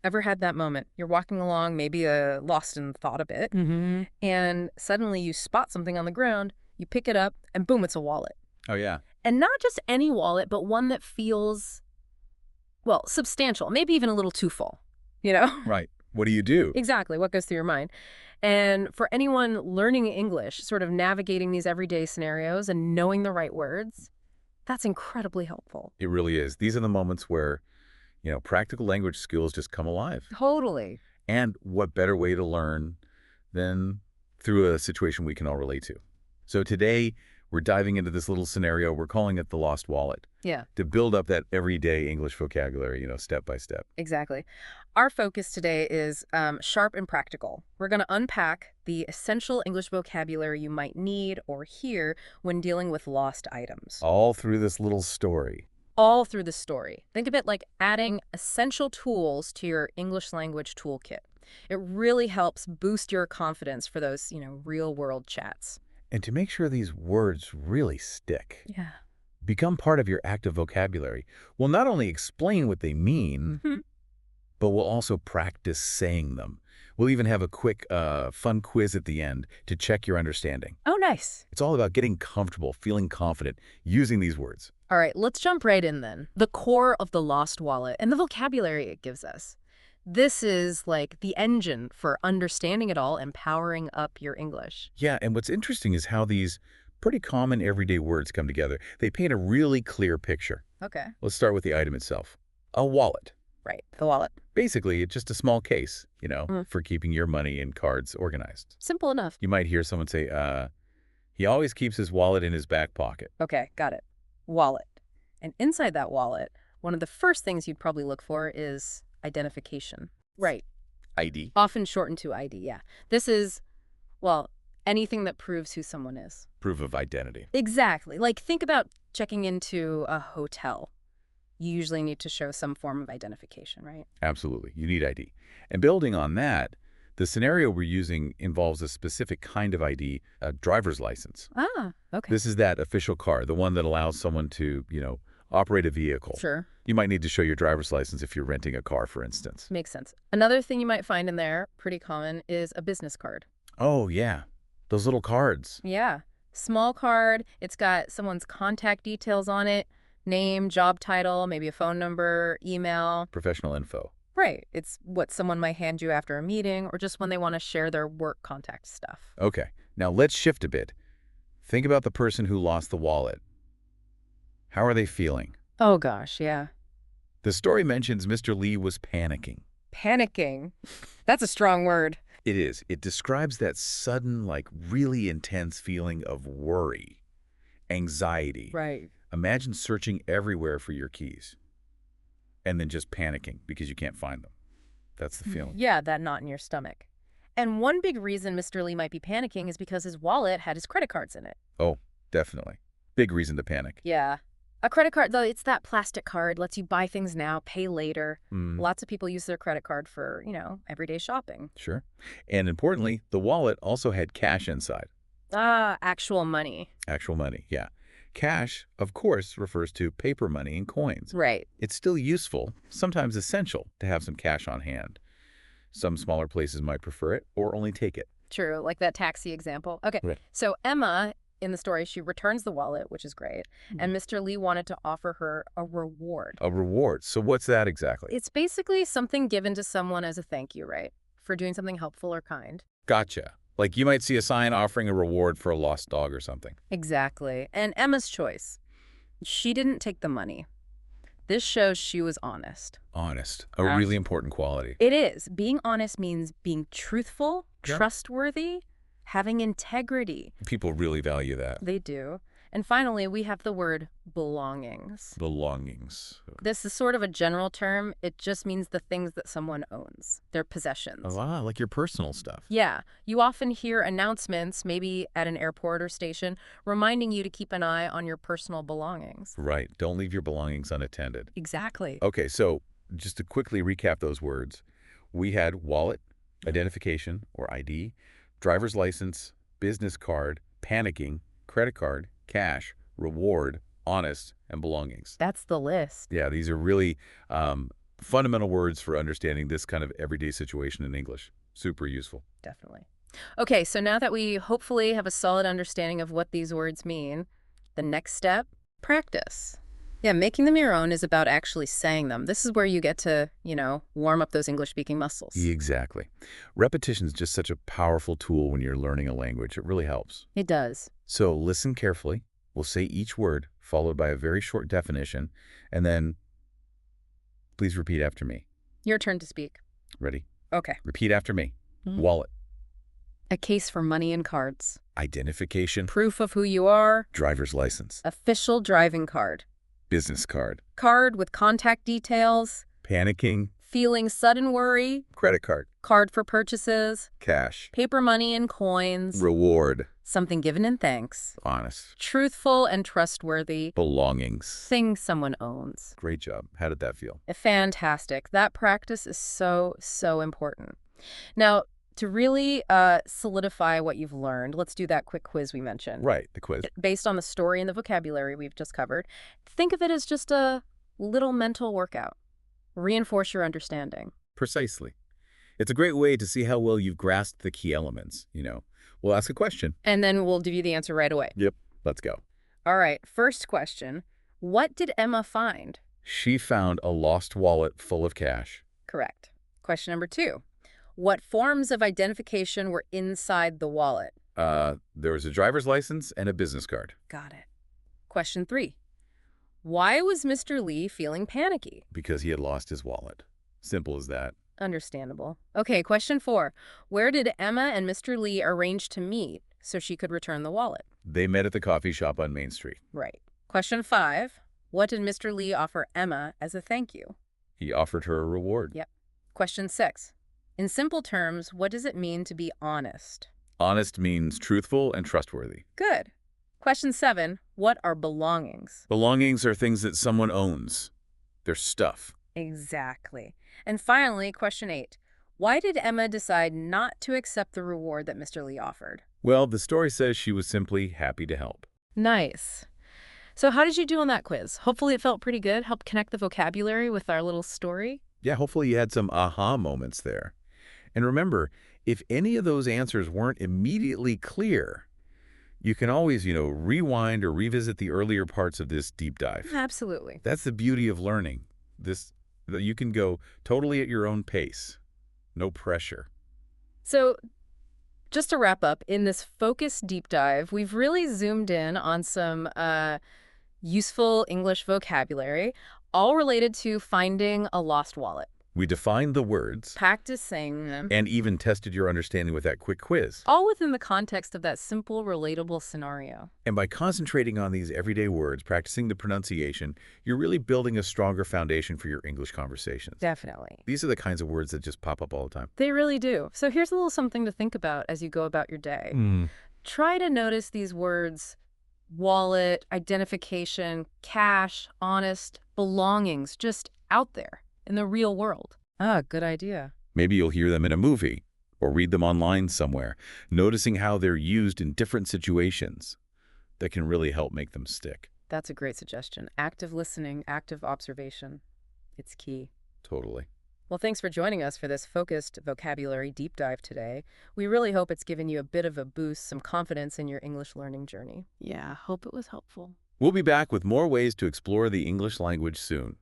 Ever had that moment? You're walking along, maybe lost in thought a bit, Hmm. and suddenly you spot something on the ground, you pick it up, and boom, it's a wallet. Oh, yeah. And not just any wallet, but one that feels, well, substantial, maybe even a little too full, you know? Right. What do you do? Exactly, what goes through your mind. And for anyone learning English, sort of navigating these everyday scenarios and knowing the right words, that's incredibly helpful. It really is. These are the moments where, practical language skills just come alive. Totally. And what better way to learn than through a situation we can all relate to? So today, we're diving into this little scenario. We're calling it the lost wallet Yeah. to build up that everyday English vocabulary, step by step. Exactly. Our focus today is sharp and practical. We're going to unpack the essential English vocabulary you might need or hear when dealing with lost items, All through this little story. all through the story. Think of it like adding essential tools to your English language toolkit. It really helps boost your confidence for those, real world chats. And to make sure these words really stick, Yeah. become part of your active vocabulary, we'll not only explain what they mean, Hmm. but we'll also practice saying them. We'll even have a quick, fun quiz at the end to check your understanding. Oh, nice. It's all about getting comfortable, feeling confident, using these words. All right, let's jump right in then. The core of the lost wallet and the vocabulary it gives us. This is like the engine for understanding it all and powering up your English. Yeah, and what's interesting is how these pretty common everyday words come together. They paint a really clear picture. Okay. Let's start with the item itself. A wallet. Right, the wallet. Basically, it's just a small case, Mm. for keeping your money and cards organized. Simple enough. You might hear someone say, he always keeps his wallet in his back pocket. Okay, got it. Wallet. And inside that wallet, one of the first things you'd probably look for is identification. Right. ID. Often shortened to ID, yeah. This is, well, anything that proves who someone is. Proof of identity. Exactly. Like, think about checking into a hotel. You usually need to show some form of identification, right? Absolutely. You need ID. And building on that, the scenario we're using involves a specific kind of ID, a driver's license. Ah, okay. This is that official card, the one that allows someone to, operate a vehicle. Sure. You might need to show your driver's license if you're renting a car, for instance. Makes sense. Another thing you might find in there, pretty common, is a business card. Oh, yeah. Those little cards. Yeah. Small card. It's got someone's contact details on it, name, job title, maybe a phone number, email. Professional info. Right. It's what someone might hand you after a meeting or just when they want to share their work contact stuff. Okay. Now let's shift a bit. Think about the person who lost the wallet. How are they feeling? Oh, gosh, yeah. The story mentions Mr. Lee was panicking. Panicking. That's a strong word. It is. It describes that sudden, really intense feeling of worry, anxiety. Right. Imagine searching everywhere for your keys and then just panicking because you can't find them. That's the feeling. Yeah, that knot in your stomach. And one big reason Mr. Lee might be panicking is because his wallet had his credit cards in it. Oh, definitely. Big reason to panic. Yeah. A credit card, though, it's that plastic card, lets you buy things now, pay later. Mm, Lots of people use their credit card for, everyday shopping. sure. And importantly, the wallet also had cash inside. Ah, actual money. Actual money, yeah. Cash, of course, refers to paper money and coins. Right. It's still useful, sometimes essential, to have some cash on hand. Some smaller places might prefer it or only take it. True, like that taxi example. Okay, Right. so Emma, in the story, she returns the wallet, which is great, and Mr. Lee wanted to offer her a reward. A reward. So what's that exactly? It's basically something given to someone as a thank you, right? For doing something helpful or kind. Gotcha. Like you might see a sign offering a reward for a lost dog or something. Exactly. And Emma's choice. She didn't take the money. This shows she was honest. Honest. A really important quality. It is. Being honest means being truthful, Yep. trustworthy, having integrity. People really value that. They do. And finally, we have the word belongings. Belongings. This is sort of a general term. It just means the things that someone owns, their possessions. Oh, wow, like your personal stuff. Yeah, you often hear announcements, maybe at an airport or station, reminding you to keep an eye on your personal belongings. Right. Don't leave your belongings unattended. Exactly. Okay, so just to quickly recap those words, we had wallet, identification or ID, driver's license, business card, panicking, credit card, cash, reward, honest, and belongings. That's the list. Yeah, these are really fundamental words for understanding this kind of everyday situation in English. Super useful. Definitely. Okay, so now that we hopefully have a solid understanding of what these words mean, the next step, practice. Yeah, making them your own is about actually saying them. This is where you get to, warm up those English-speaking muscles. Exactly. Repetition is just such a powerful tool when you're learning a language. It really helps. It does. So listen carefully. We'll say each word, followed by a very short definition, and then please repeat after me. Your turn to speak. Ready? Okay. Repeat after me. Mhm. Wallet. A case for money and cards. Identification. Proof of who you are. Driver's license. Official driving card. Business card. Card with contact details. Panicking. Feeling sudden worry. Credit card. Card for purchases. Cash. Paper money and coins. Reward. Something given in thanks. Honest. Truthful and trustworthy. Belongings. Thing someone owns. Great job. How did that feel? Fantastic. That practice is so, so important. Now, to really solidify what you've learned, let's do that quick quiz we mentioned. Right, the quiz. Based on the story and the vocabulary we've just covered, think of it as just a little mental workout. Reinforce your understanding. Precisely. It's a great way to see how well you've grasped the key elements, We'll ask a question. And then we'll give you the answer right away. Yep. Let's go. All right, first question. What did Emma find? She found a lost wallet full of cash. Correct. Question number 2. What forms of identification were inside the wallet? There was a driver's license and a business card. Got it. Question 3. Why was Mr. Lee feeling panicky? Because he had lost his wallet. Simple as that. Understandable. Okay, question 4. Where did Emma and Mr. Lee arrange to meet so she could return the wallet? They met at the coffee shop on Main Street. Right. Question 5. What did Mr. Lee offer Emma as a thank you? He offered her a reward. Yep. Question 6. In simple terms, what does it mean to be honest? Honest means truthful and trustworthy. Good. Question 7. What are belongings? Belongings are things that someone owns. They're stuff. Exactly. And finally, question 8. Why did Emma decide not to accept the reward that Mr. Lee offered? Well, the story says she was simply happy to help. Nice. So how did you do on that quiz? Hopefully it felt pretty good. Helped connect the vocabulary with our little story. Yeah, hopefully you had some aha moments there. And remember, if any of those answers weren't immediately clear, you can always, rewind or revisit the earlier parts of this deep dive. Absolutely. That's the beauty of learning. You can go totally at your own pace. No pressure. So just to wrap up, in this focused deep dive, we've really zoomed in on some useful English vocabulary, all related to finding a lost wallet. We defined the words Practice saying them. and even tested your understanding with that quick quiz. All within the context of that simple, relatable scenario. And by concentrating on these everyday words, practicing the pronunciation, you're really building a stronger foundation for your English conversations. Definitely. These are the kinds of words that just pop up all the time. They really do. So here's a little something to think about as you go about your day. Try to notice these words: wallet, identification, cash, honest, belongings, just out there in the real world. Ah, good idea. Maybe you'll hear them in a movie or read them online somewhere, noticing how they're used in different situations. That can really help make them stick. That's a great suggestion. Active listening, active observation. It's key. Totally. Well, thanks for joining us for this focused vocabulary deep dive today. We really hope it's given you a bit of a boost, some confidence in your English learning journey. Yeah, hope it was helpful. We'll be back with more ways to explore the English language soon.